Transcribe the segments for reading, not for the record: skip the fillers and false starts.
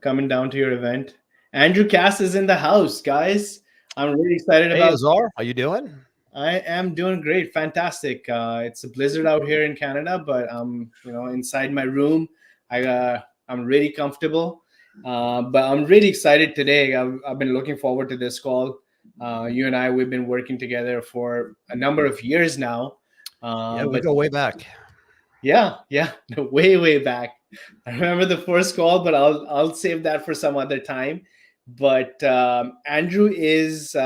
coming down to your event. Andrew Cass is in the house, guys. I'm really excited Hey, about. Azar, how you doing? I am doing great, fantastic. It's a blizzard out here in Canada, but I'm inside my room. I'm really comfortable, but I'm really excited today. I've been looking forward to this call. You and I, we've been working together for a number of years now. Yeah, we But go way back. yeah, way back. I remember the first call, but I'll save that for some other time. But Andrew is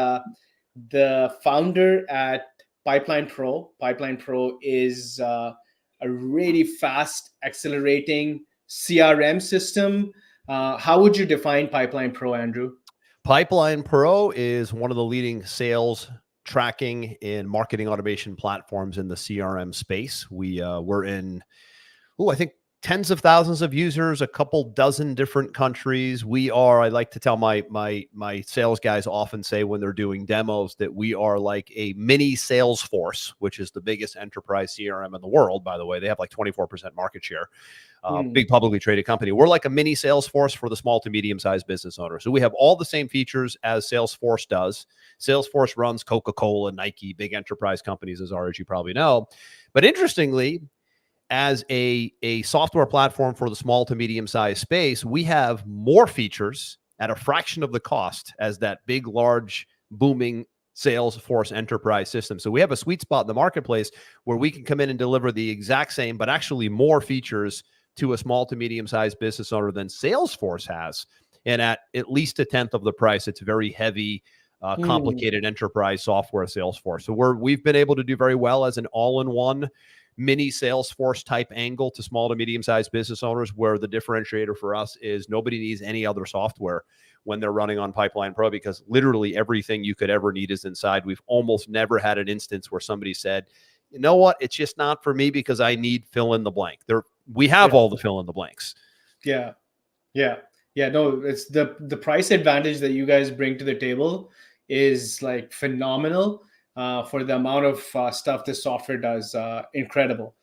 the founder at Pipeline Pro. Pipeline Pro is a really fast, accelerating CRM system. How would you define Pipeline Pro, Andrew? Pipeline Pro is one of the leading sales tracking and marketing automation platforms in the CRM space. We're in, I think tens of thousands of users, a couple dozen different countries. I like to tell my sales guys often say when they're doing demos that we are like a mini Salesforce, which is the biggest enterprise CRM in the world. By the way, they have like 24% market share. Big publicly traded company. We're like a mini Salesforce for the small to medium-sized business owner. So we have all the same features as Salesforce does. Salesforce runs Coca-Cola, Nike, big enterprise companies, as you probably know. But interestingly, as a software platform for the small to medium-sized space, we have more features at a fraction of the cost as that big, large, booming Salesforce enterprise system. So we have a sweet spot in the marketplace where we can come in and deliver the exact same, but actually more features to a small to medium-sized business owner than Salesforce has. And at least a tenth of the price, it's very heavy, complicated enterprise software Salesforce. So we've been able to do very well as an all-in-one mini Salesforce type angle to small to medium-sized business owners, where the differentiator for us is nobody needs any other software when they're running on Pipeline Pro, because literally everything you could ever need is inside. We've almost never had an instance where somebody said, you know what, it's just not for me because I need fill in the blank. We have all the fill in the blanks. Yeah. No, it's the price advantage that you guys bring to the table is like phenomenal for the amount of stuff this software does. Incredible.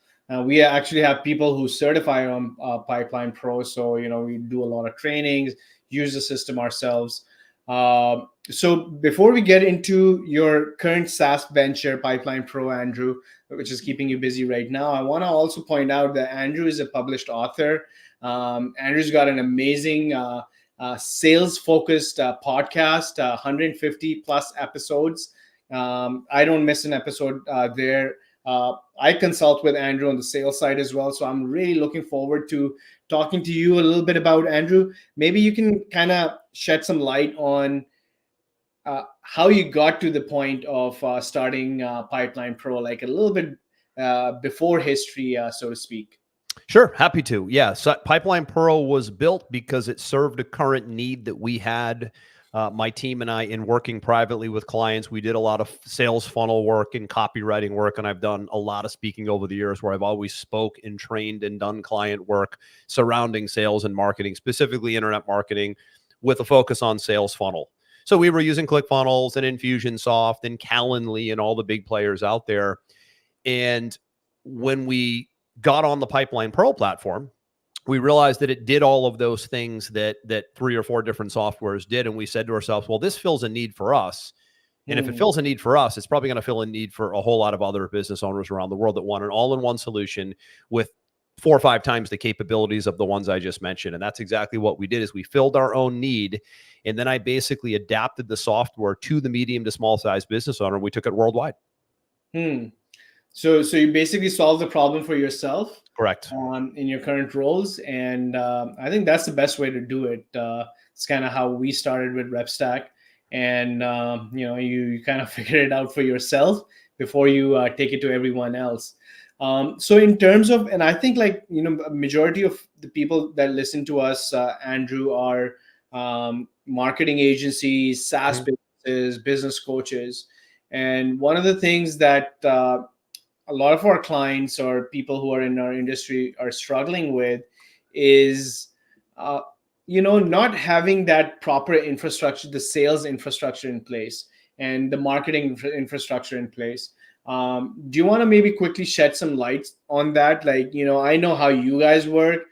We actually have people who certify on Pipeline Pro, so we do a lot of trainings, use the system ourselves. So before we get into your current SaaS venture, Pipeline Pro, Andrew, which is keeping you busy right now, I want to also point out that Andrew is a published author. Andrew's got an amazing sales-focused podcast, 150 plus episodes. I don't miss an episode there. I consult with Andrew on the sales side as well. So I'm really looking forward to talking to you a little bit about Andrew. Maybe you can kind of shed some light on how you got to the point of starting Pipeline Pro, like a little bit before history, so to speak. Sure, happy to. Yeah, so Pipeline Pro was built because it served a current need that we had. My team and I, in working privately with clients, we did a lot of sales funnel work and copywriting work, and I've done a lot of speaking over the years where I've always spoke and trained and done client work surrounding sales and marketing, specifically internet marketing, with a focus on sales funnel. So we were using ClickFunnels and Infusionsoft and Calendly and all the big players out there. And when we got on the Pipeline Pro platform, we realized that it did all of those things that 3 or 4 different softwares did. And we said to ourselves, well, this fills a need for us. And if it fills a need for us, it's probably going to fill a need for a whole lot of other business owners around the world that want an all-in-one solution with 4 or 5 times the capabilities of the ones I just mentioned. And that's exactly what we did, is we filled our own need. And then I basically adapted the software to the medium to small size business owner, and we took it worldwide. So you basically solved the problem for yourself. Correct. In your current roles. And I think that's the best way to do it. It's kind of how we started with RepStack. And, you kind of figured it out for yourself before you take it to everyone else. So in terms of, and I think a majority of the people that listen to us, Andrew, are marketing agencies, SaaS businesses, business coaches. And one of the things that a lot of our clients or people who are in our industry are struggling with is, not having that proper infrastructure, the sales infrastructure in place and the marketing infrastructure in place. Do you want to maybe quickly shed some light on that? I know how you guys work.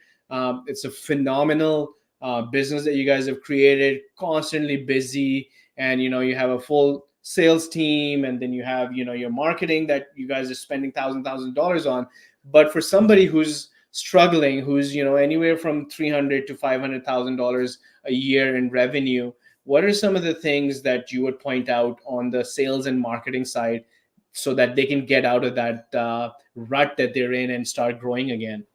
It's a phenomenal business that you guys have created, constantly busy, and you have a full sales team, and then you have your marketing that you guys are spending $1,000 on. But for somebody who's struggling, who's anywhere from $300 to $500,000 a year in revenue, what are some of the things that you would point out on the sales and marketing side so that they can get out of that rut that they're in and start growing again?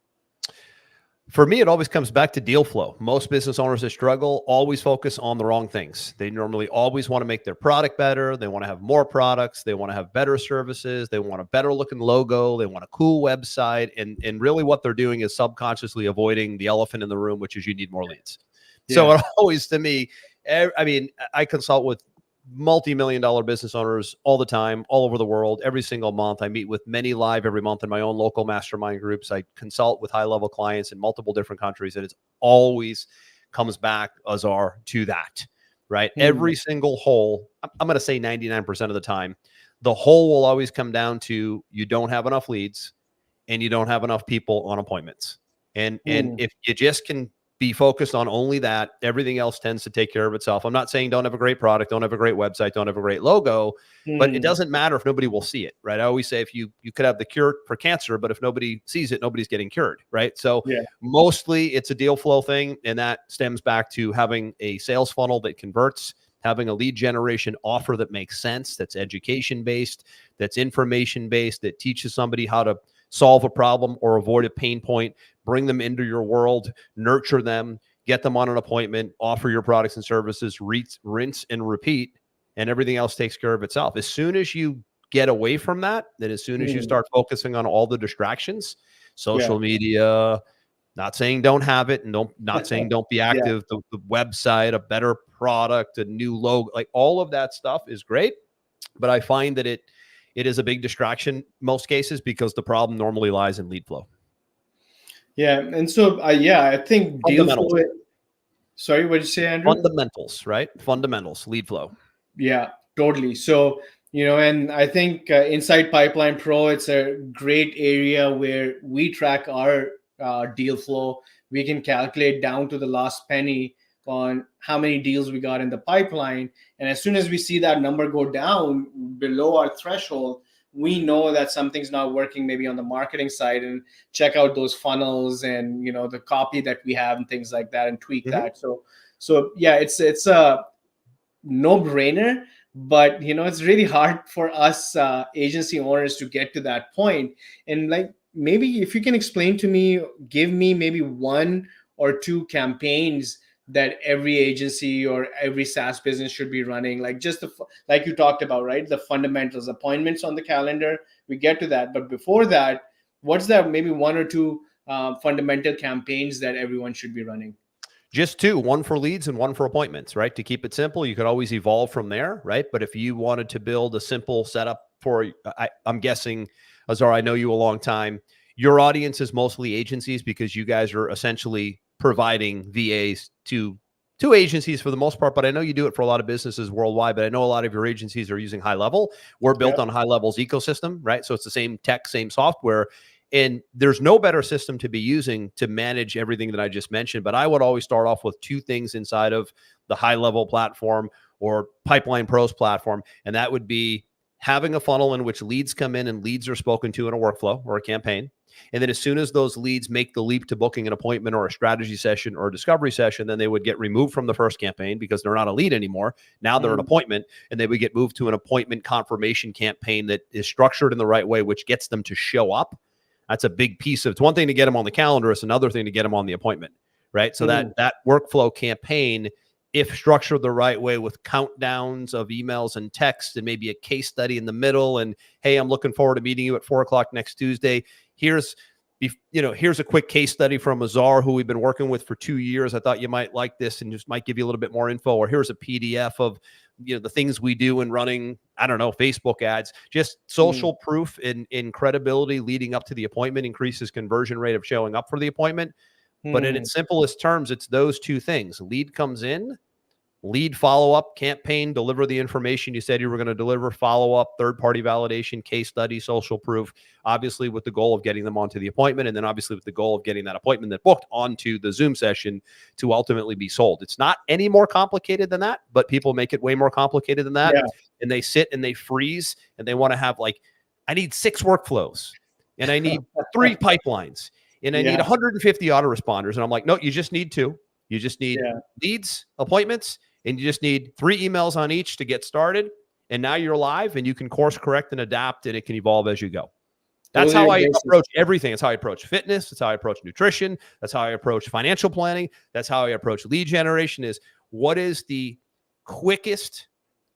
For me, it always comes back to deal flow. Most business owners that struggle always focus on the wrong things. They normally always want to make their product better. They want to have more products. They want to have better services. They want a better looking logo. They want a cool website. And really what they're doing is subconsciously avoiding the elephant in the room, which is you need more leads. Yeah. So it always, to me, I mean, I consult with multi-million-dollar business owners all the time, all over the world, every single month. I meet with many live every month in my own local mastermind groups. I consult with high-level clients in multiple different countries, and it always comes back, Azar, to that, right? Every single hole, I'm going to say 99% of the time, the hole will always come down to you don't have enough leads and you don't have enough people on appointments. And if you just can be focused on only that, everything else tends to take care of itself. I'm not saying don't have a great product, don't have a great website, don't have a great logo, but it doesn't matter if nobody will see it, right? I always say if you could have the cure for cancer, but if nobody sees it, nobody's getting cured, right? So mostly it's a deal flow thing, and that stems back to having a sales funnel that converts, having a lead generation offer that makes sense, that's education-based, that's information-based, that teaches somebody how to solve a problem or avoid a pain point, bring them into your world, nurture them, get them on an appointment, offer your products and services, rinse and repeat, and everything else takes care of itself. As soon as you get away from that, then as soon as you start focusing on all the distractions, social media, not saying don't have it, and not saying don't be active, the website, a better product, a new logo, like all of that stuff is great. But I find that it is a big distraction most cases because the problem normally lies in lead flow. Yeah. And so, I think deal flow. Sorry, what did you say, Andrew? Fundamentals, right? Fundamentals, lead flow. Yeah, totally. So, and I think Insight Pipeline Pro, it's a great area where we track our deal flow. We can calculate down to the last penny on how many deals we got in the pipeline. And as soon as we see that number go down below our threshold, we know that something's not working maybe on the marketing side, and check out those funnels and the copy that we have and things like that and tweak that. So yeah, it's a no-brainer, but it's really hard for us agency owners to get to that point. And like, maybe if you can explain to me, give me maybe one or two campaigns that every agency or every SaaS business should be running, like just like you talked about, right? The fundamentals, appointments on the calendar, we get to that. But before that, what's that maybe one or two fundamental campaigns that everyone should be running? Just two, one for leads and one for appointments, right? To keep it simple, you could always evolve from there, right? But if you wanted to build a simple setup for, I'm guessing, Azar, I know you a long time, your audience is mostly agencies because you guys are essentially providing VAs to agencies for the most part, but I know you do it for a lot of businesses worldwide, but I know a lot of your agencies are using High Level. We're built on High Level's ecosystem, right? So it's the same tech, same software. And there's no better system to be using to manage everything that I just mentioned. But I would always start off with two things inside of the High Level platform or Pipeline Pros platform. And that would be having a funnel in which leads come in and leads are spoken to in a workflow or a campaign. And then as soon as those leads make the leap to booking an appointment or a strategy session or a discovery session, then they would get removed from the first campaign because they're not a lead anymore. Now they're an appointment, and they would get moved to an appointment confirmation campaign that is structured in the right way, which gets them to show up. That's a big piece of, it's one thing to get them on the calendar. It's another thing to get them on the appointment, right? So that workflow campaign, if structured the right way with countdowns of emails and text and maybe a case study in the middle, and hey, I'm looking forward to meeting you at 4:00 next Tuesday. Here's a quick case study from Azar, who we've been working with for 2 years. I thought you might like this and just might give you a little bit more info. Or here's a PDF of the things we do in running, I don't know, Facebook ads. Just social proof in credibility leading up to the appointment increases conversion rate of showing up for the appointment. But in its simplest terms, it's those two things. Lead comes in, lead follow-up campaign, deliver the information you said you were going to deliver, follow-up, third-party validation, case study, social proof, obviously with the goal of getting them onto the appointment, and then obviously with the goal of getting that appointment that booked onto the Zoom session to ultimately be sold. It's not any more complicated than that, but people make it way more complicated than that. Yeah. And they sit and they freeze and they want to have like, I need 6 workflows and I need 3 pipelines and I need 150 autoresponders. And I'm like, no, you just need 2. You just need leads, appointments, and you just need 3 emails on each to get started. And now you're live and you can course correct and adapt and it can evolve as you go. That's how I approach everything. That's how I approach fitness. That's how I approach nutrition. That's how I approach financial planning. That's how I approach lead generation. Is what is the quickest,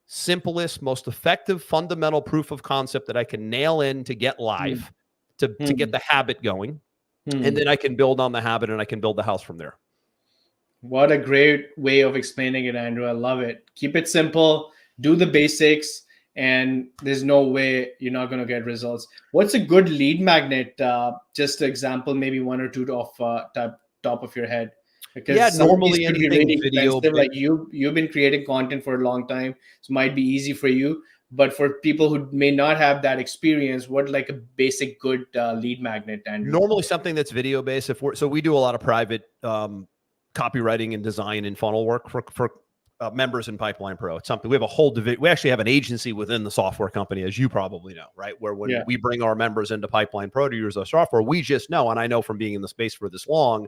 simplest, most effective fundamental proof of concept that I can nail in to get live, to get the habit going. And then I can build on the habit and I can build the house from there. What a great way of explaining it, Andrew. I love it. Keep it simple, do the basics, and there's no way you're not going to get results. What's a good lead magnet? Just an example, maybe 1 or 2 off top of your head. Because normally anything really video. Like you've been creating content for a long time, so it might be easy for you. But for people who may not have that experience, what like a basic good lead magnet? Andrew? Normally something that's video based. So we do a lot of private copywriting and design and funnel work for members in Pipeline Pro. It's something we have a whole division. We actually have an agency within the software company, as you probably know, right? Where when we bring our members into Pipeline Pro to use our software, we just know, and I know from being in the space for this long,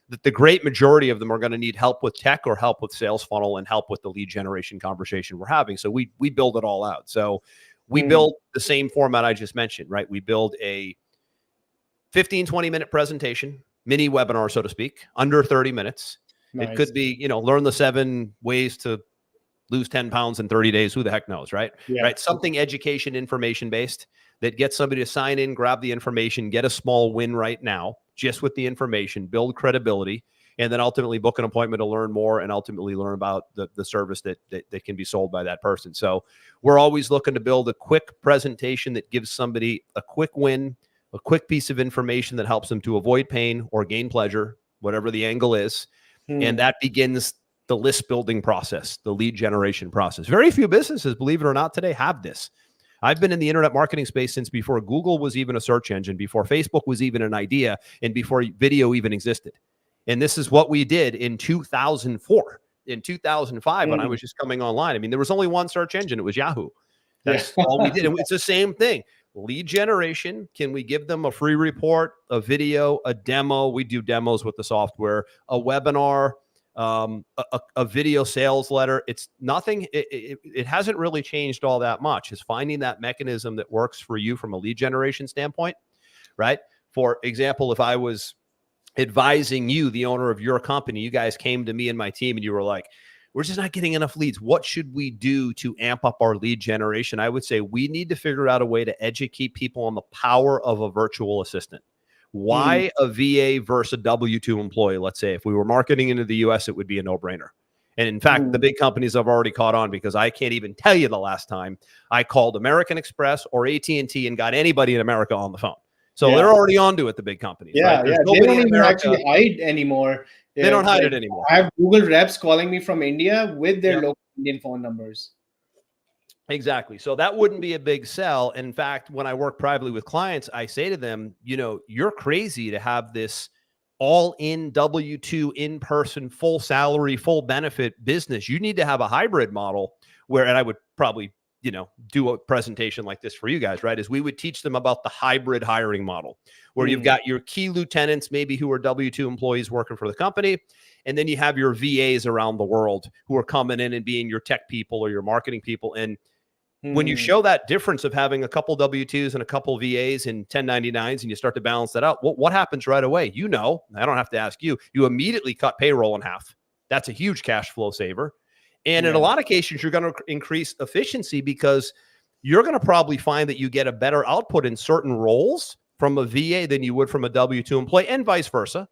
that the great majority of them are going to need help with tech or help with sales funnel and help with the lead generation conversation we're having. So we build it all out. So we build the same format I just mentioned, right? We build a 15, 20-minute presentation, mini webinar, so to speak, under 30 minutes. Nice. It could be, learn the 7 ways to lose 10 pounds in 30 days. Who the heck knows, right? Yeah. Right. Something education, information based that gets somebody to sign in, grab the information, get a small win right now, just with the information, build credibility, and then ultimately book an appointment to learn more and ultimately learn about the service that can be sold by that person. So we're always looking to build a quick presentation that gives somebody a quick win, a quick piece of information that helps them to avoid pain or gain pleasure, whatever the angle is. And that begins the list building process, the lead generation process. Very few businesses, believe it or not, today have this. I've been in the internet marketing space since before Google was even a search engine, before Facebook was even an idea, and before video even existed. And this is what we did in 2004. In 2005, when I was just coming online, I mean, there was only one search engine. It was Yahoo. That's all we did. And it's the same thing. Lead generation. Can we give them a free report, a video, a demo? We do demos with the software, a webinar, a video sales letter. It's nothing. It hasn't really changed all that much. It's finding that mechanism that works for you from a lead generation standpoint, right? For example, if I was advising you, the owner of your company, you guys came to me and my team and you were like, we're just not getting enough leads. What should we do to amp up our lead generation? I would say we need to figure out a way to educate people on the power of a virtual assistant. Why a VA versus a W-2 employee? Let's say if we were marketing into the US, it would be a no-brainer. And in fact, the big companies have already caught on, because I can't even tell you the last time I called American Express or AT&T and got anybody in America on the phone. So they're already onto it, the big companies. Yeah, right? They don't even actually hide anymore. They don't hide it anymore. I have Google reps calling me from India with their local Indian phone numbers. Exactly. So that wouldn't be a big sell. In fact, when I work privately with clients, I say to them, you're crazy to have this all-in W-2 in-person, full salary, full benefit business. You need to have a hybrid model where, and I would probably do a presentation like this for you guys, right? Is we would teach them about the hybrid hiring model, where you've got your key lieutenants, maybe who are W-2 employees working for the company. And then you have your VAs around the world who are coming in and being your tech people or your marketing people. And when you show that difference of having a couple W-2s and a couple VAs and 1099s, and you start to balance that out, what happens right away? I don't have to ask you. You immediately cut payroll in half. That's a huge cash flow saver. And in a lot of cases, you're going to increase efficiency, because you're going to probably find that you get a better output in certain roles from a VA than you would from a W-2 employee, and vice versa,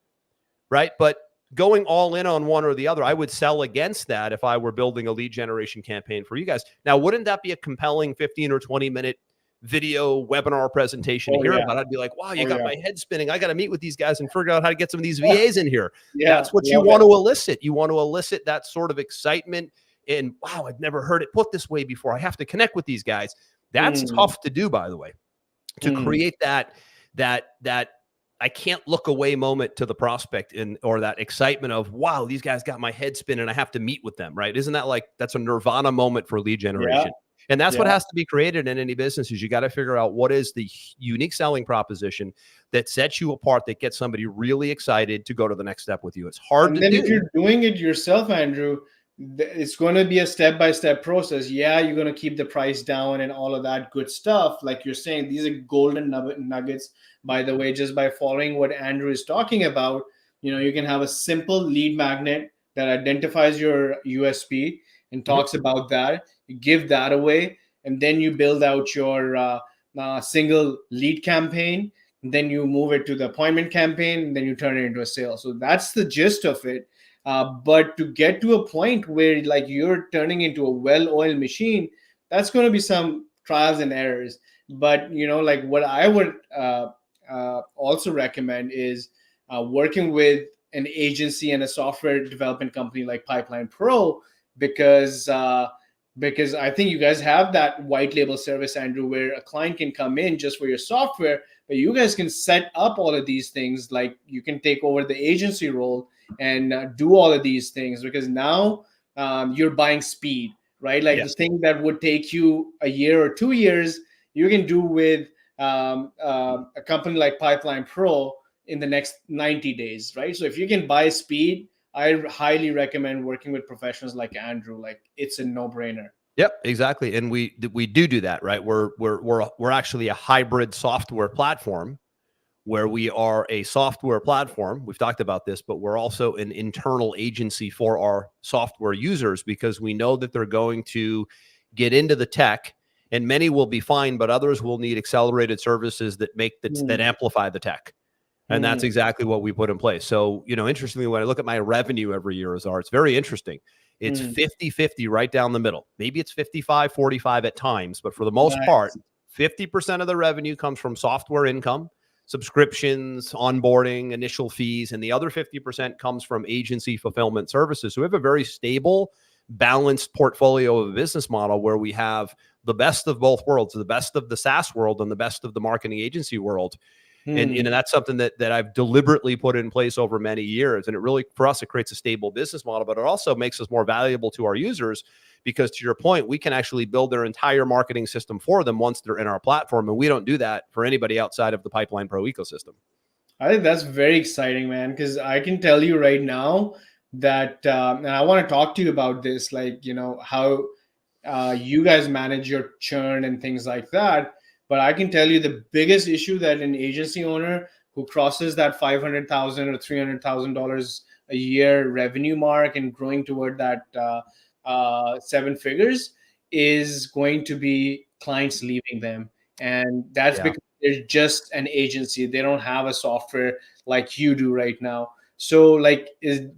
right? But going all in on one or the other, I would sell against that if I were building a lead generation campaign for you guys. Now, wouldn't that be a compelling 15 or 20-minute video webinar presentation to hear about? I'd be like, wow, you got my head spinning. I got to meet with these guys and figure out how to get some of these VAs in here. That's what you want to elicit. You want to elicit that sort of excitement, and wow, I've never heard it put this way before. I have to connect with these guys. That's Mm, tough to do, by the way, to mm. create that I can't look away moment to the prospect or that excitement of, wow, these guys got my head spinning. I have to meet with them, right? Isn't that like, that's a nirvana moment for lead Yeah, generation? And that's what yeah. has to be created in any business is you got to figure out what is the unique selling proposition that sets you apart, that gets somebody really excited to go to the next step with you. It's hard And to then if do. you're doing it yourself, Andrew, it's going to be a step-by-step process. Yeah, you're going to keep the price down and all of that good stuff. Like you're saying, these are golden nuggets, by the way, just by following what Andrew is talking about. You can have a simple lead magnet that identifies your USP and Mhm. talks about that. You give that away, and then you build out your single lead campaign. Then you move it to the appointment campaign, and then you turn it into a sale. So that's the gist of it. But to get to a point where like you're turning into a well-oiled machine, that's going to be some trials and errors. But like what I would also recommend is working with an agency and a software development company like Pipeline Pro, because because I think you guys have that white label service, Andrew, where a client can come in just for your software, but you guys can set up all of these things. Like you can take over the agency role and do all of these things, because now you're buying speed, right? Like the Yes. thing that would take you a year or 2 years, you can do with a company like Pipeline Pro in the next 90 days, right? So if you can buy speed, I highly recommend working with professionals like Andrew. Like it's a no-brainer. Yep, exactly. And we do that, right? We're actually a hybrid software platform where we are a software platform. We've talked about this, but we're also an internal agency for our software users because we know that they're going to get into the tech, and many will be fine, but others will need accelerated services that that Mm, amplify the tech. And that's mm, exactly what we put in place. So, interestingly, when I look at my revenue every year, Azar, it's very interesting. It's mm. 50-50 right down the middle. Maybe it's 55-45 at times, but for the most part, Nice. 50% of the revenue comes from software income, subscriptions, onboarding, initial fees, and the other 50% comes from agency fulfillment services. So we have a very stable, balanced portfolio of a business model where we have the best of both worlds, the best of the SaaS world and the best of the marketing agency world. And Mm. that's something that I've deliberately put in place over many years. And it really, for us, it creates a stable business model, but it also makes us more valuable to our users because, to your point, we can actually build their entire marketing system for them once they're in our platform. And we don't do that for anybody outside of the Pipeline Pro ecosystem. I think that's very exciting, man, because I can tell you right now that, and I want to talk to you about this, like, how you guys manage your churn and things like that. But I can tell you the biggest issue that an agency owner who crosses that 500,000 or $300,000 a year revenue mark and growing toward that seven figures is going to be clients leaving them, and that's Yeah. because they're just an agency. They don't have a software like you do right now. So, like,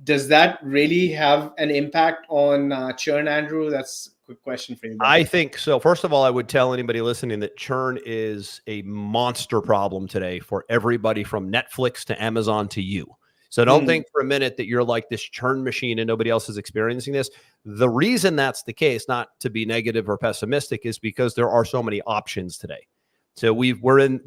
does that really have an impact on churn, Andrew? That's a quick question for you, bro. I think so. First of all, I would tell anybody listening that churn is a monster problem today for everybody from Netflix to Amazon to you. So don't Hmm. think for a minute that you're like this churn machine and nobody else is experiencing this. The reason that's the case, not to be negative or pessimistic, is because there are so many options today. So we've gone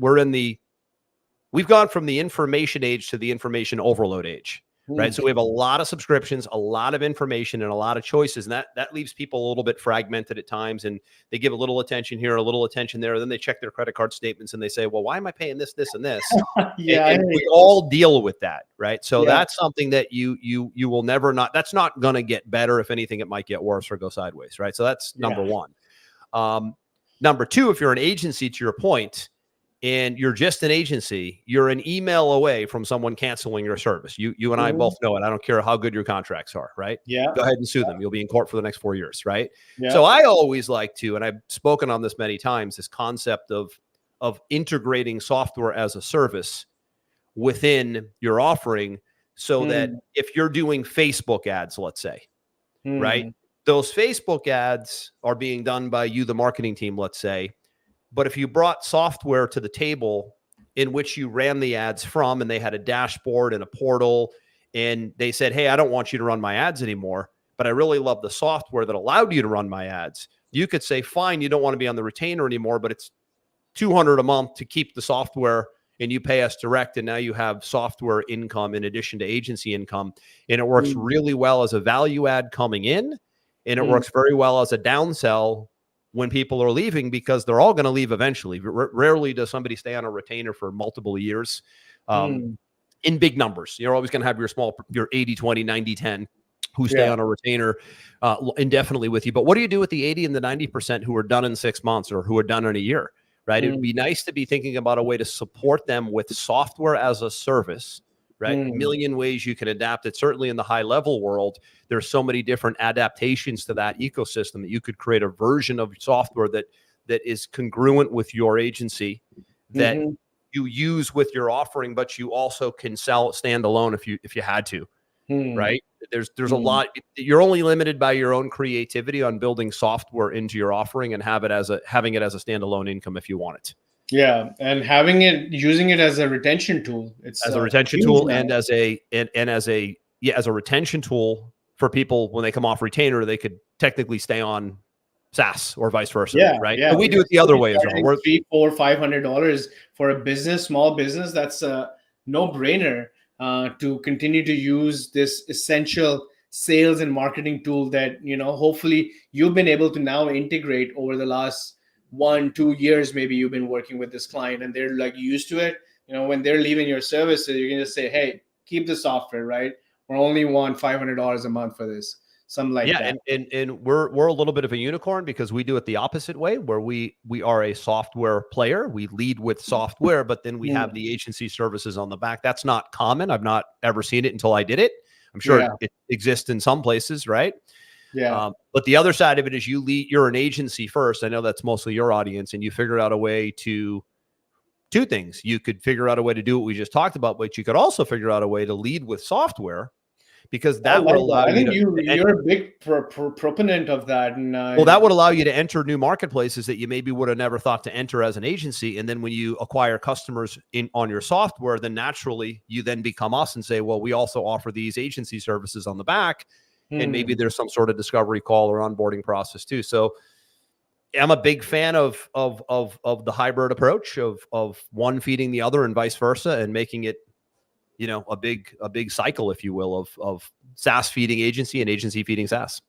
from the information age to the information overload age, right? Hmm. So we have a lot of subscriptions, a lot of information, and a lot of choices, and that leaves people a little bit fragmented at times, and they give a little attention here, a little attention there, and then they check their credit card statements and they say, well, why am I paying this, this, and this? And, Yeah, I and hear we you. all deal with that, right? So Yeah. that's something that you will never not. That's not going to get better. If anything, it might get worse or go sideways, right? So that's number Yeah. one. Number two, if you're an agency, to your point, and you're just an agency, you're an email away from someone canceling your service. You and I Mhm. both know it. I don't care how good your contracts are, right? Yeah. Go ahead and sue them. You'll be in court for the next 4 years, right? So Yeah. I always like to, and I've spoken on this many times, this concept of integrating software as a service within your offering so that Hmm. if you're doing Facebook ads, let's say, right? Hmm. Those Facebook ads are being done by you, the marketing team, let's say, but if you brought software to the table in which you ran the ads from, and they had a dashboard and a portal, and they said, hey, I don't want you to run my ads anymore, but I really love the software that allowed you to run my ads. You could say, fine, you don't want to be on the retainer anymore, but it's $200 a month to keep the software and you pay us direct. And now you have software income in addition to agency income. And it works really well as a value add coming in. And it works very well as a downsell when people are leaving, because they're all going to leave eventually. Rarely does somebody stay on a retainer for multiple years in big numbers. You're always going to have your 80, 20, 90, 10 who stay on a retainer indefinitely with you. But what do you do with the 80 and the 90% who are done in 6 months or who are done in a year? Right. It would be nice to be thinking about a way to support them with software as a service, right? A million ways you can adapt it. Certainly in the high level world, there's so many different adaptations to that ecosystem that you could create a version of software that is congruent with your agency that you use with your offering, but you also can sell standalone if you had to. Right. There's a lot. You're only limited by your own creativity on building software into your offering and having it as a standalone income if you want it. Yeah. And using it as a retention tool. It's as a retention tool and as a retention tool for people when they come off retainer, they could technically stay on SaaS or vice versa. Yeah. Right. Yeah. And we do it the other way as well. We're $300, $400, $500 for a small business. That's a no-brainer. To continue to use this essential sales and marketing tool that, hopefully you've been able to now integrate over the last 1-2 years. Maybe you've been working with this client and they're like used to it. When they're leaving your services, you can just say, hey, keep the software, right? We only want $500 a month for this. Something like that. And we're a little bit of a unicorn because we do it the opposite way, where we are a software player. We lead with software, but then we have the agency services on the back. That's not common. I've not ever seen it until I did it. I'm sure it exists in some places, right? Yeah. But the other side of it is you're an agency first. I know that's mostly your audience, and you figured out a way to two things. You could figure out a way to do what we just talked about, but you could also figure out a way to lead with software. Because that would allow you to. You're a big proponent of that. And, well, that would allow you to enter new marketplaces that you maybe would have never thought to enter as an agency. And then when you acquire customers on your software, then naturally you then become us and say, well, we also offer these agency services on the back. And maybe there's some sort of discovery call or onboarding process too. So I'm a big fan of the hybrid approach of one feeding the other and vice versa, and making it, a big cycle, if you will, of SaaS feeding agency and agency feeding SaaS.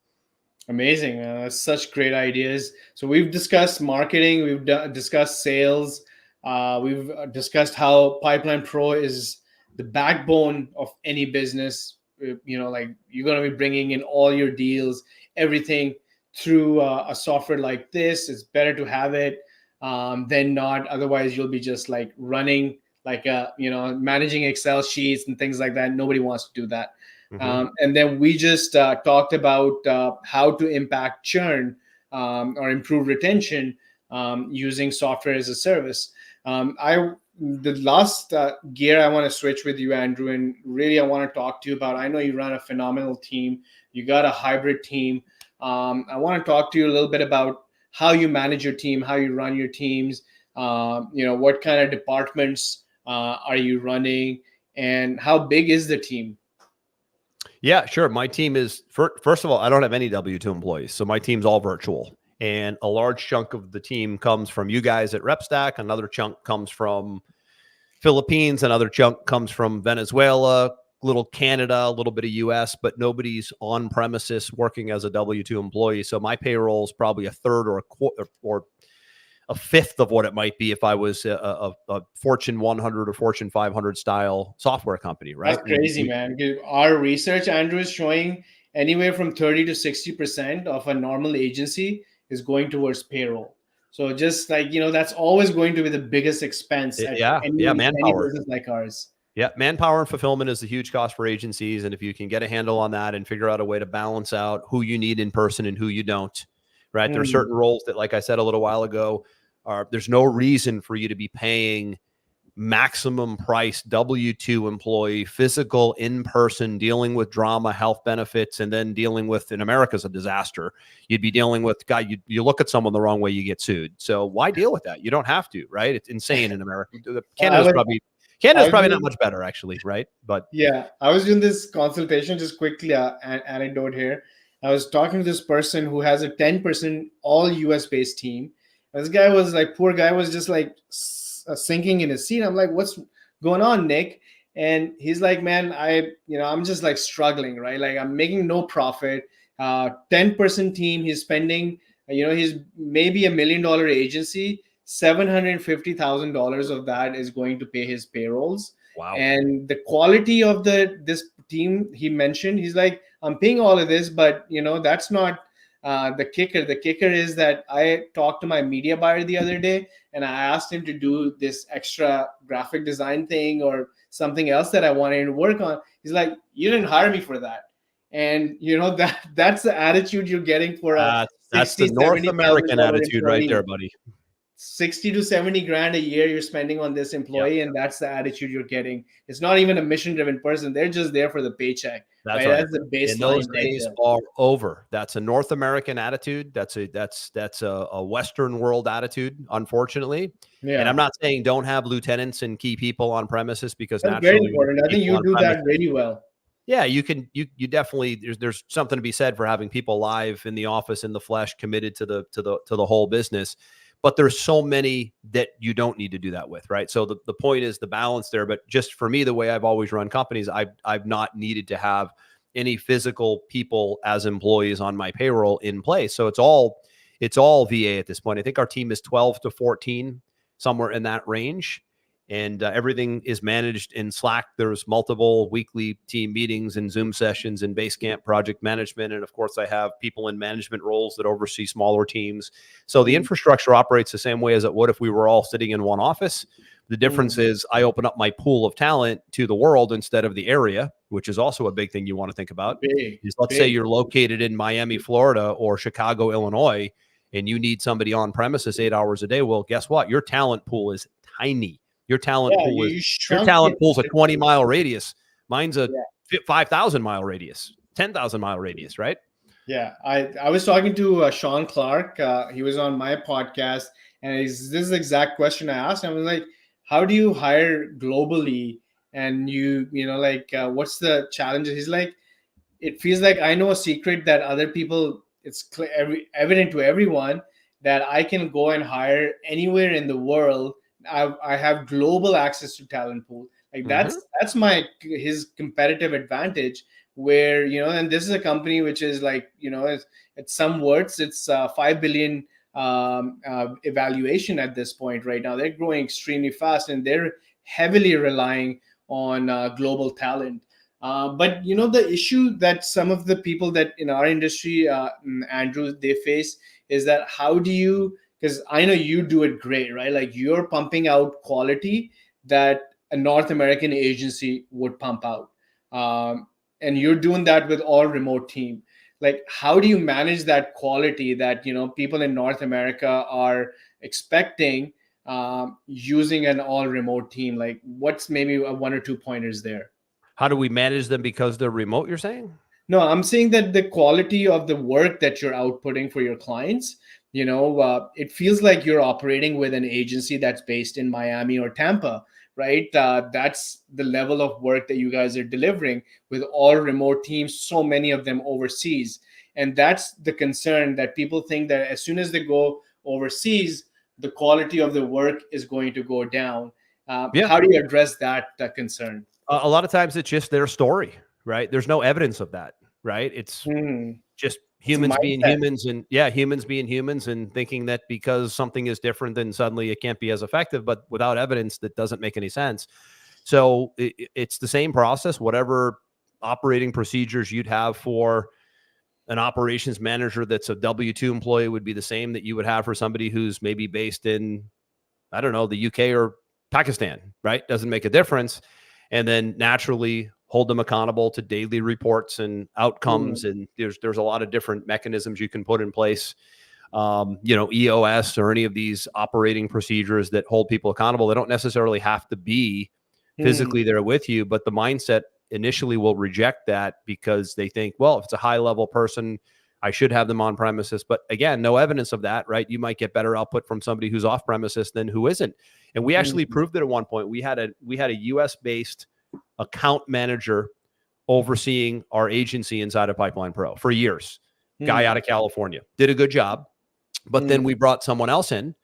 Amazing. Such great ideas. So we've discussed marketing. We've discussed sales. We've discussed how Pipeline Pro is the backbone of any business. Like you're going to be bringing in all your deals, everything through a software like this. It's better to have it than not. Otherwise, you'll be just like running like managing Excel sheets and things like that. Nobody wants to do that. And then we just talked about how to impact churn or improve retention using software as a service. The last gear I want to switch with you, Andrew, and really I want to talk to you about. I know you run a phenomenal team. You got a hybrid team. I want to talk to you a little bit about how you manage your team, how you run your teams. What kind of departments are you running, and how big is the team? Yeah, sure. My team is, first of all, I don't have any W-2 employees. So my team's all virtual. And a large chunk of the team comes from you guys at RepStack. Another chunk comes from Philippines. Another chunk comes from Venezuela, little Canada, a little bit of US, but nobody's on premises working as a W-2 employee. So my payroll is probably a third or a fifth of what it might be if I was a Fortune 100 or Fortune 500 style software company, right? That's crazy, man. Our research, Andrew, is showing anywhere from 30 to 60% of a normal agency is going towards payroll. So just like, that's always going to be the biggest expense. Manpower. Any business like ours. Yeah, manpower and fulfillment is a huge cost for agencies. And if you can get a handle on that and figure out a way to balance out who you need in person and who you don't, right? There are certain roles that, like I said a little while ago, there's no reason for you to be paying maximum price W-2 employee, physical, in-person, dealing with drama, health benefits, and then dealing with, in America's a disaster. You'd be dealing with, you look at someone the wrong way, you get sued. So why deal with that? You don't have to, right? It's insane in America. Canada's probably not much better, actually, right? But yeah, I was doing this consultation, just quickly, an anecdote here. I was talking to this person who has a 10% all US based team. And this guy was like, poor guy was just like sinking in his seat. I'm like, what's going on, Nick? And he's like, man, I'm just like struggling, right? Like I'm making no profit. 10% team, he's spending, he's maybe $1 million agency. $750,000 of that is going to pay his payrolls. Wow. And the quality of this team he mentioned, he's like, I'm paying all of this, but that's not the kicker. The kicker is that I talked to my media buyer the other day, and I asked him to do this extra graphic design thing or something else that I wanted to work on. He's like, you didn't hire me for that. And that's the attitude you're getting for a That's 60, the North American $70,000 attitude right employee. there, buddy. 60 to 70 grand a year you're spending on this employee, Yep. and that's the attitude you're getting. It's not even a mission driven person. They're just there for the paycheck. That's right? right. That's the baseline. And those right days there. are over. That's a North American attitude. That's a Western world attitude, unfortunately. Yeah. And I'm not saying don't have lieutenants and key people on premises, because That's very naturally important. I think you do that really well. Yeah, you definitely, there's something to be said for having people live in the office, in the flesh, committed to the whole business. But there's so many that you don't need to do that with, right? So the point is the balance there. But just for me, the way I've always run companies, I've not needed to have any physical people as employees on my payroll in place. So it's all VA at this point. I think our team is 12 to 14, somewhere in that range. And everything is managed in Slack. There's multiple weekly team meetings and Zoom sessions and Basecamp project management. And of course, I have people in management roles that oversee smaller teams. So the infrastructure operates the same way as it would if we were all sitting in one office. The difference is I open up my pool of talent to the world instead of the area, which is also a big thing you want to think about. Let's say you're located in Miami, Florida, or Chicago, Illinois, and you need somebody on premises 8 hours a day. Well, guess what? Your talent pool is tiny. Your talent pool is a 20-mile radius. Mine's a 5,000-mile radius, 10,000-mile radius, right? Yeah, I was talking to Sean Clark. He was on my podcast, and this is the exact question I asked him. I was like, how do you hire globally? And what's the challenges? He's like, it feels like I know a secret that other people, it's evident to everyone that I can go and hire anywhere in the world. I have global access to talent pool. Like that's his competitive advantage, where and this is a company which is like it's some words, it's 5 billion evaluation at this point right now. They're growing extremely fast, and they're heavily relying on global talent. But the issue that some of the people that in our industry, Andrew, they face is that how do you, because I know you do it great, right? Like you're pumping out quality that a North American agency would pump out. And you're doing that with all remote team. Like, how do you manage that quality that, people in North America are expecting using an all remote team? Like what's maybe one or two pointers there? How do we manage them because they're remote, you're saying? No, I'm saying that the quality of the work that you're outputting for your clients, it feels like you're operating with an agency that's based in Miami or Tampa, right? That's the level of work that you guys are delivering with all remote teams, so many of them overseas. And that's the concern, that people think that as soon as they go overseas, the quality of the work is going to go down. How do you address that concern? A lot of times it's just their story, right? There's no evidence of that, right? It's just humans being humans, and humans being humans, and thinking that because something is different, then suddenly it can't be as effective. But without evidence, that doesn't make any sense. So it's the same process. Whatever operating procedures you'd have for an operations manager that's a W-2 employee would be the same that you would have for somebody who's maybe based in, I don't know, the UK or Pakistan, right? Doesn't make a difference. And then naturally hold them accountable to daily reports and outcomes. And there's a lot of different mechanisms you can put in place, EOS or any of these operating procedures that hold people accountable. They don't necessarily have to be physically there with you, but the mindset initially will reject that because they think, well, if it's a high level person, I should have them on premises. But again, no evidence of that, right? You might get better output from somebody who's off premises than who isn't. And we actually proved it at one point. We had a US based account manager overseeing our agency inside of Pipeline Pro for years. guy out of California, did a good job. But then we brought someone else in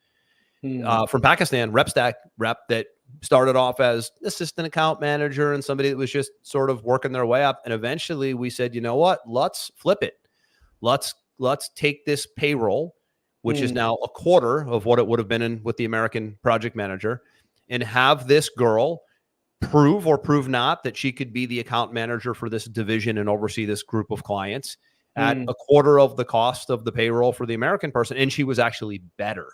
from Pakistan, RepStack rep, that started off as assistant account manager and somebody that was just sort of working their way up. And eventually we said, you know what, let's flip it. Let's take this payroll, which is now a quarter of what it would have been in with the American project manager, and have this girl prove or prove not that she could be the account manager for this division and oversee this group of clients at a quarter of the cost of the payroll for the American person. And she was actually better.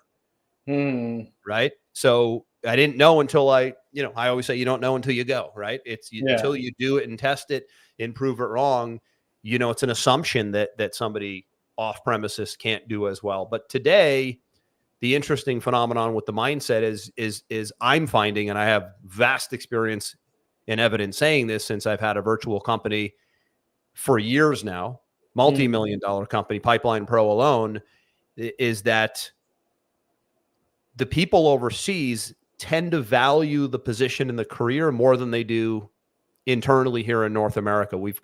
Right. So I didn't know until I always say you don't know until you go, right? Until you do it and test it and prove it wrong, it's an assumption that somebody off premises can't do as well. But today, the interesting phenomenon with the mindset is I'm finding, and I have vast experience and evidence saying this since I've had a virtual company for years now, multi-million-dollar company, Pipeline Pro alone, is that the people overseas tend to value the position in the career more than they do internally here in North America. We've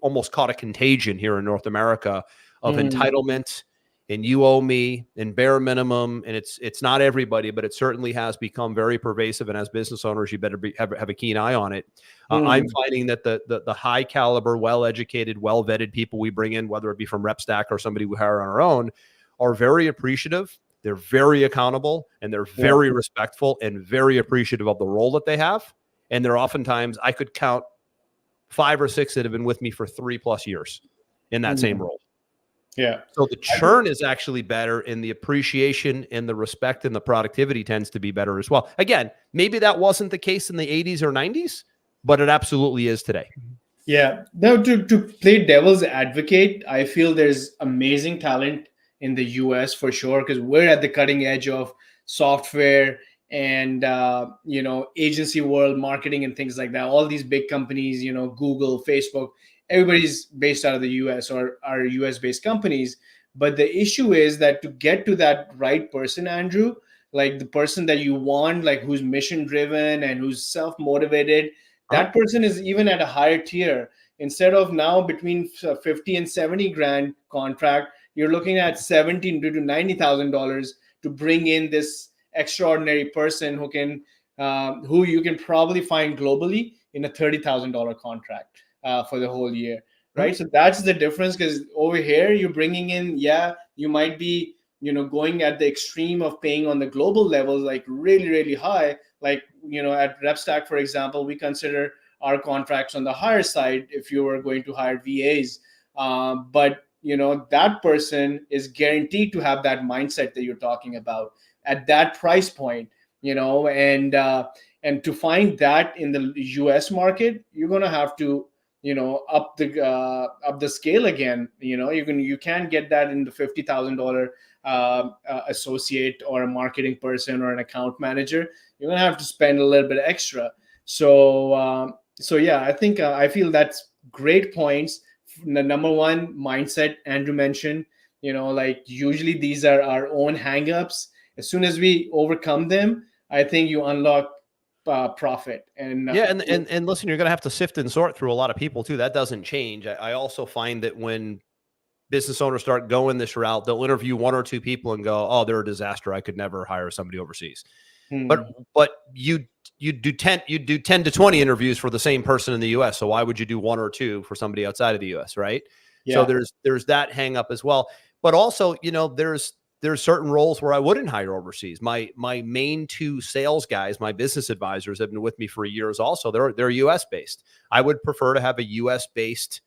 almost caught a contagion here in North America of entitlement and you owe me and bare minimum. And it's not everybody, but it certainly has become very pervasive. And as business owners, you better have a keen eye on it. I'm finding that the high caliber, well-educated, well-vetted people we bring in, whether it be from RepStack or somebody we hire on our own, are very appreciative. They're very accountable, and they're very respectful and very appreciative of the role that they have. And they're oftentimes, I could count 5 or 6 that have been with me for 3+ years in that same role. Yeah. So the churn is actually better, and the appreciation and the respect and the productivity tends to be better as well. Again, maybe that wasn't the case in the 80s or 90s, but it absolutely is today. Yeah. Now, to play devil's advocate, I feel there's amazing talent in the US for sure, because we're at the cutting edge of software and agency world marketing and things like that. All these big companies, Google, Facebook, everybody's based out of the US or are US based companies. But the issue is that to get to that right person, Andrew, like the person that you want, like who's mission driven and who's self-motivated, that person is even at a higher tier. Instead of now between 50 and 70 grand contract, you're looking at $70,000 to $90,000 to bring in this extraordinary person who you can probably find globally in a $30,000 contract for the whole year, right? So that's the difference, because over here you're bringing in, you might be, going at the extreme of paying on the global levels, like really, really high. Like, at RepStack, for example, we consider our contracts on the higher side if you were going to hire VAs. But that person is guaranteed to have that mindset that you're talking about at that price point, and to find that in the US market, you're going to have to, up the scale again. You can't get that in the $50,000 associate or a marketing person or an account manager. You're going to have to spend a little bit extra. So yeah, I think I feel that's great points. The number one, mindset, Andrew mentioned, like usually these are our own hangups. As soon as we overcome them, I think you unlock profit. And listen, you're going to have to sift and sort through a lot of people too. That doesn't change. I also find that when business owners start going this route, they'll interview 1 or 2 people and go, "Oh, they're a disaster. I could never hire somebody overseas." But you do 10 to 20 interviews for the same person in the US. So why would you do 1 or 2 for somebody outside of the US, right? So there's that hang up as well. But also, there's certain roles where I wouldn't hire overseas. My main 2 sales guys, my business advisors, have been with me for years also. They're US based. I would prefer to have a US based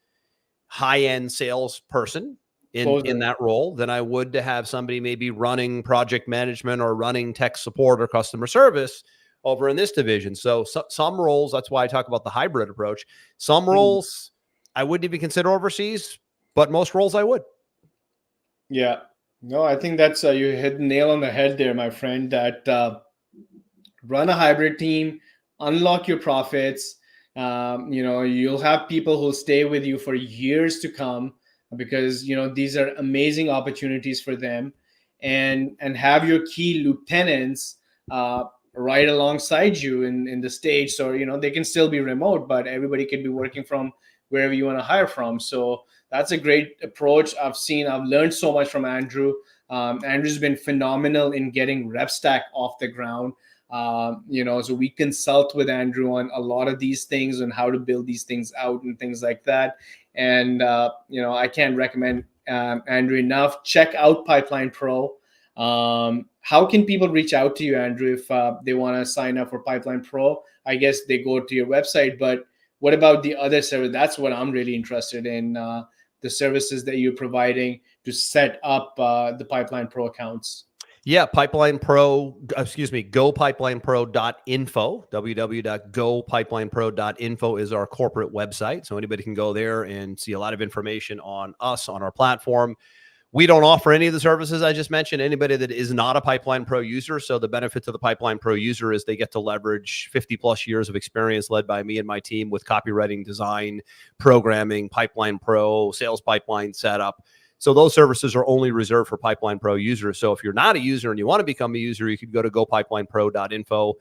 high-end sales person in that role than I would to have somebody maybe running project management or running tech support or customer service over in this division. So some roles, that's why I talk about the hybrid approach. Some roles I wouldn't even consider overseas, but most roles I would. Yeah. No, I think that's you hit the nail on the head there, my friend, that run a hybrid team, unlock your profits. You'll have people who'll stay with you for years to come, because these are amazing opportunities for them, and have your key lieutenants right alongside you in the States, or they can still be remote, but everybody can be working from wherever you want to hire from. So that's a great approach. I've learned so much from Andrew. Andrew's been phenomenal in getting RepStack off the ground. So we consult with Andrew on a lot of these things and how to build these things out and things like that. And, I can't recommend Andrew enough. Check out Pipeline Pro. How can people reach out to you, Andrew, if they want to sign up for Pipeline Pro? I guess they go to your website, but what about the other service? That's what I'm really interested in, the services that you're providing to set up the Pipeline Pro accounts. Yeah, GoPipelinePro.info, www.gopipelinePro.info is our corporate website. So anybody can go there and see a lot of information on us, on our platform. We don't offer any of the services I just mentioned, anybody that is not a Pipeline Pro user. So the benefit to the Pipeline Pro user is they get to leverage 50 plus years of experience led by me and my team with copywriting, design, programming, Pipeline Pro, sales pipeline setup. So those services are only reserved for Pipeline Pro users. So if you're not a user and you want to become a user, you could go to gopipelinePro.info.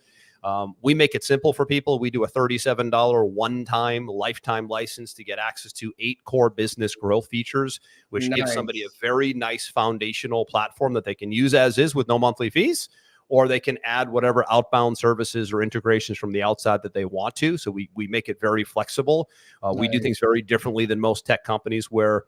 We make it simple for people. We do a $37 one-time lifetime license to get access to 8 core business growth features, which gives somebody a very nice foundational platform that they can use as is with no monthly fees, or they can add whatever outbound services or integrations from the outside that they want to. So we make it very flexible. We do things very differently than most tech companies, where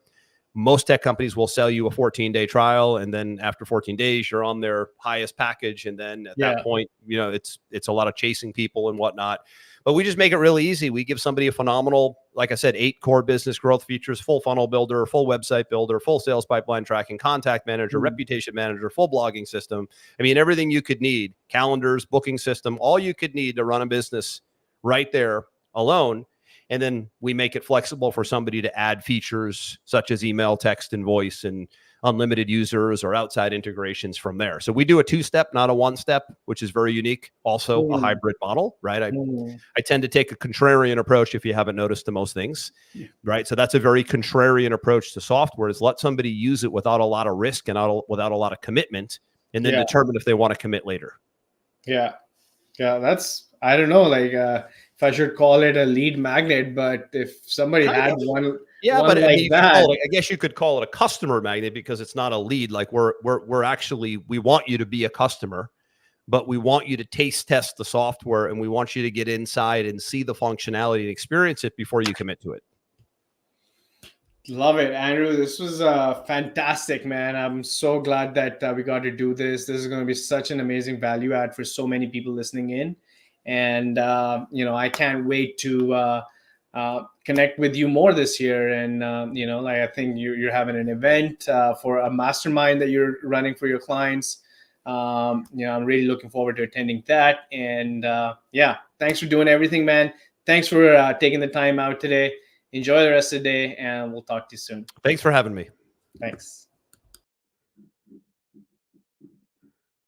most tech companies will sell you a 14-day trial, and then after 14 days, you're on their highest package. And then at that point, it's a lot of chasing people and whatnot. But we just make it really easy. We give somebody a phenomenal, like I said, 8 core business growth features: full funnel builder, full website builder, full sales pipeline tracking, contact manager, reputation manager, full blogging system. I mean, everything you could need, calendars, booking system, all you could need to run a business right there alone. And then we make it flexible for somebody to add features such as email, text, and voice, and unlimited users or outside integrations from there. So we do a 2-step, not a 1-step, which is very unique. Also a hybrid model, right? I tend to take a contrarian approach, if you haven't noticed, to most things, right? So that's a very contrarian approach to software, is let somebody use it without a lot of risk and without a lot of commitment, and then determine if they want to commit later. Yeah. That's, I don't know, like, if I should call it a lead magnet, but if somebody had one but like that, I guess you could call it a customer magnet, because it's not a lead. Like we're actually, we want you to be a customer, but we want you to taste test the software, and we want you to get inside and see the functionality and experience it before you commit to it. Love it, Andrew. This was fantastic, man. I'm so glad that we got to do this. This is going to be such an amazing value add for so many people listening in. And, I can't wait to connect with you more this year. And, I think you're having an event for a mastermind that you're running for your clients. I'm really looking forward to attending that. And thanks for doing everything, man. Thanks for taking the time out today. Enjoy the rest of the day, and we'll talk to you soon. Thanks for having me. Thanks.